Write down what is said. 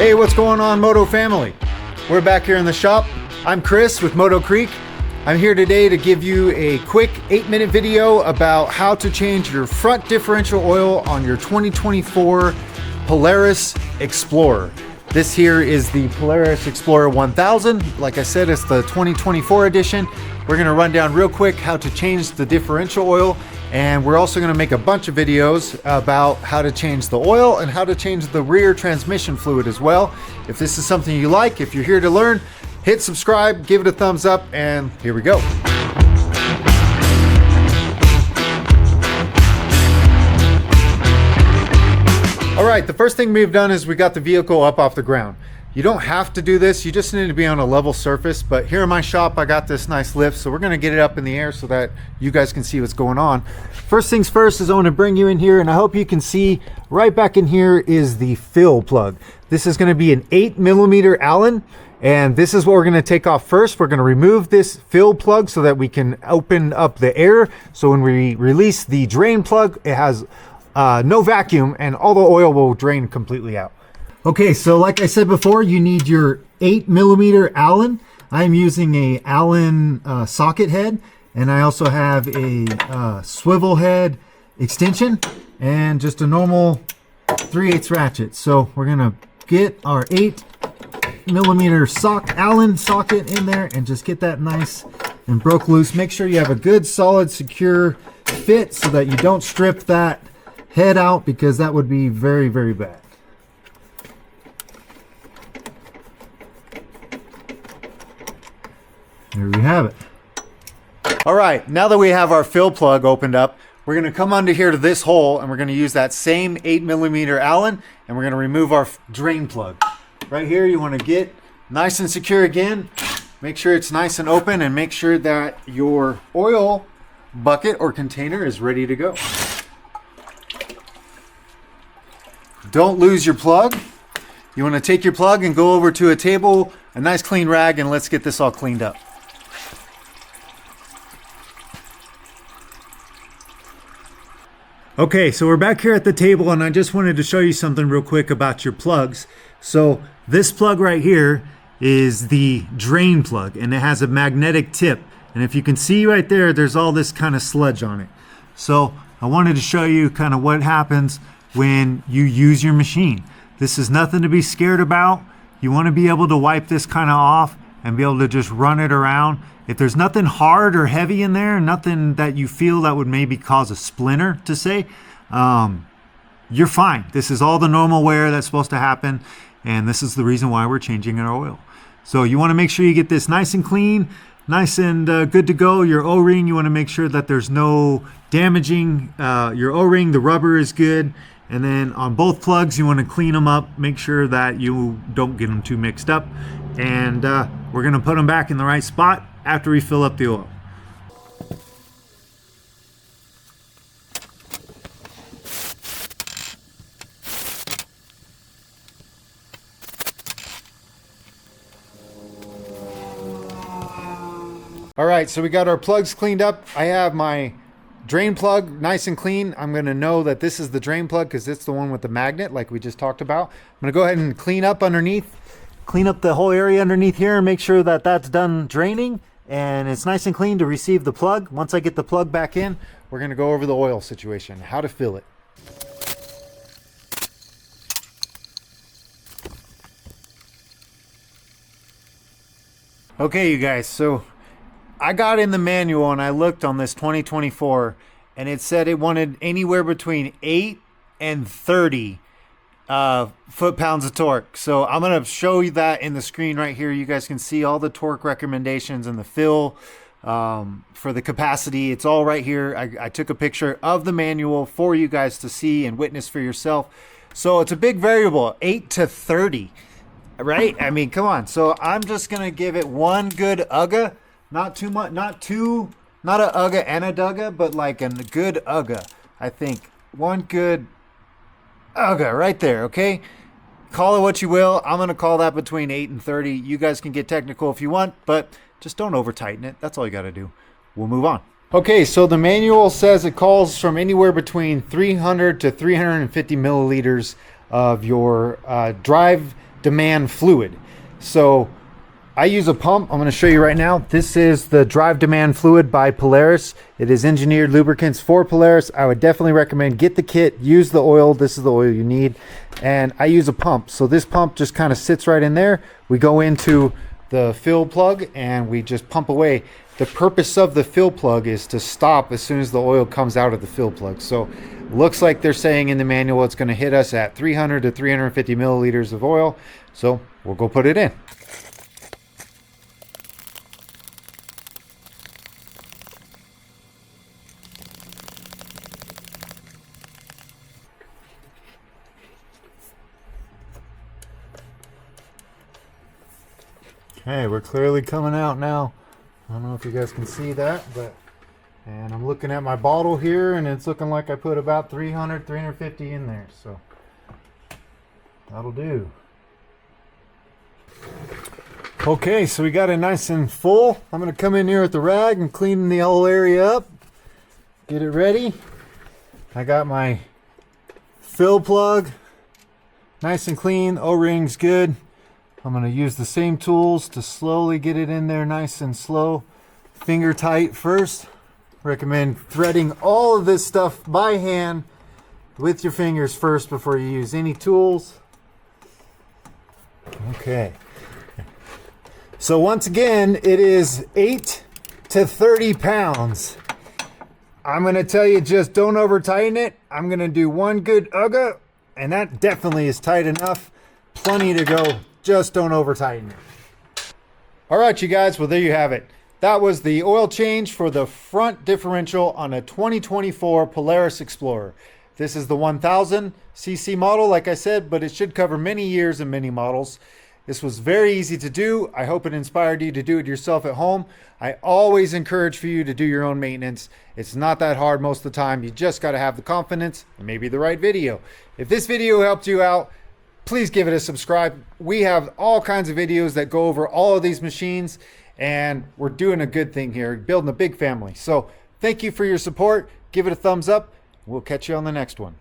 Hey, what's going on, Moto family? We're back here in the shop. I'm Chris with MOTOCREEK. I'm here today to give you a quick 8-minute video about how to change your front differential oil on your 2024 Polaris Explorer. This here is the Polaris Explorer 1000. Like I said, it's the 2024 edition. We're gonna run down real quick how to change the differential oil, and we're also gonna make a bunch of videos about how to change the oil and how to change the rear transmission fluid as well. If this is something you like, if you're here to learn, hit subscribe, give it a thumbs up, and here we go. All right, the first thing we've done is we got the vehicle up off the ground. You don't have to do this, you just need to be on a level surface, but here in my shop I got this nice lift, so we're gonna get it up in the air so that you guys can see what's going on. First things first is I wanna bring you in here, and I hope you can see right back in here is the fill plug. This is gonna be an 8mm Allen, and this is what we're gonna take off first. We're gonna remove this fill plug so that we can open up the air, so when we release the drain plug, it has no vacuum and all the oil will drain completely out. Okay, so like I said before, you need your 8mm Allen. I'm using a Allen socket head, and I also have a swivel head extension and just a normal 3/8 ratchet. So we're gonna get our 8mm Allen socket in there and just get that nice and broke loose. Make sure you have a good, solid, secure fit so that you don't strip that head out, because that would be very, very bad. There we have it. All right, now that we have our fill plug opened up, we're gonna come under here to this hole, and we're gonna use that same 8mm Allen, and we're gonna remove our drain plug. Right here, you wanna get nice and secure again. Make sure it's nice and open, and make sure that your oil bucket or container is ready to go. Don't lose your plug. You wanna take your plug and go over to a table, a nice clean rag, and let's get this all cleaned up. Okay, so we're back here at the table, and I just wanted to show you something real quick about your plugs. So this plug right here is the drain plug, and it has a magnetic tip. And if you can see right there, there's all this kind of sludge on it. So I wanted to show you kind of what happens when you use your machine. This is nothing to be scared about. You want to be able to wipe this kind of off and be able to just run it around. If there's nothing hard or heavy in there, nothing that you feel that would maybe cause a splinter to say, you're fine. This is all the normal wear that's supposed to happen, and this is the reason why we're changing our oil. So you want to make sure you get this nice and clean, nice and good to go. Your O-ring, you want to make sure that there's no damaging your O-ring. The rubber is good. And then on both plugs, you want to clean them up, make sure that you don't get them too mixed up. And we're going to put them back in the right spot after we fill up the oil. All right, so we got our plugs cleaned up. I have my drain plug nice and clean. I'm going to know that this is the drain plug because it's the one with the magnet like we just talked about. I'm going to go ahead and clean up underneath, clean up the whole area underneath here and make sure that that's done draining and it's nice and clean to receive the plug. Once I get the plug back in, we're going to go over the oil situation, how to fill it. Okay, you guys, so I got in the manual and I looked on this 2024 and it said it wanted anywhere between 8 and 30 foot-pounds of torque. So I'm going to show you that in the screen right here. You guys can see all the torque recommendations and the fill for the capacity. It's all right here. I took a picture of the manual for you guys to see and witness for yourself. So it's a big variable, 8 to 30, right? I mean, come on. So I'm just going to give it one good UGA. Not too much, not a UGA and a DUGA, but like a good UGA. I think one good UGA right there, okay? Call it what you will. I'm going to call that between 8 and 30. You guys can get technical if you want, but just don't over tighten it. That's all you got to do. We'll move on. Okay, so the manual says it calls from anywhere between 300 to 350 milliliters of your drive Demand Fluid. So I use a pump. I'm going to show you right now. This is the Drive Demand Fluid by Polaris. It is engineered lubricants for Polaris. I would definitely recommend get the kit, use the oil. This is the oil you need. And I use a pump. So this pump just kind of sits right in there. We go into the fill plug and we just pump away. The purpose of the fill plug is to stop as soon as the oil comes out of the fill plug. So looks like they're saying in the manual it's going to hit us at 300 to 350 milliliters of oil. So we'll go put it in. Okay, we're clearly coming out now. I don't know if you guys can see that, and I'm looking at my bottle here and it's looking like I put about 300, 350 in there. So that'll do. Okay, so we got it nice and full. I'm going to come in here with the rag and clean the whole area up. Get it ready. I got my fill plug nice and clean. O-ring's good. I'm going to use the same tools to slowly get it in there nice and slow. Finger tight first. Recommend threading all of this stuff by hand with your fingers first before you use any tools. Okay. So once again, it is 8 to 30 pounds. I'm going to tell you, just don't over tighten it. I'm going to do one good ugga, and that definitely is tight enough. Plenty to go. Just don't over tighten it. All right, you guys, well, there you have it. That was the oil change for the front differential on a 2024 Polaris Explorer. This is the 1000 cc model, like I said, but it should cover many years and many models. This was very easy to do. I hope it inspired you to do it yourself at home. I always encourage for you to do your own maintenance. It's not that hard most of the time. You just got to have the confidence and maybe the right video. If this video helped you out, please give it a subscribe. We have all kinds of videos that go over all of these machines, and we're doing a good thing here, building a big family. So thank you for your support. Give it a thumbs up. We'll catch you on the next one.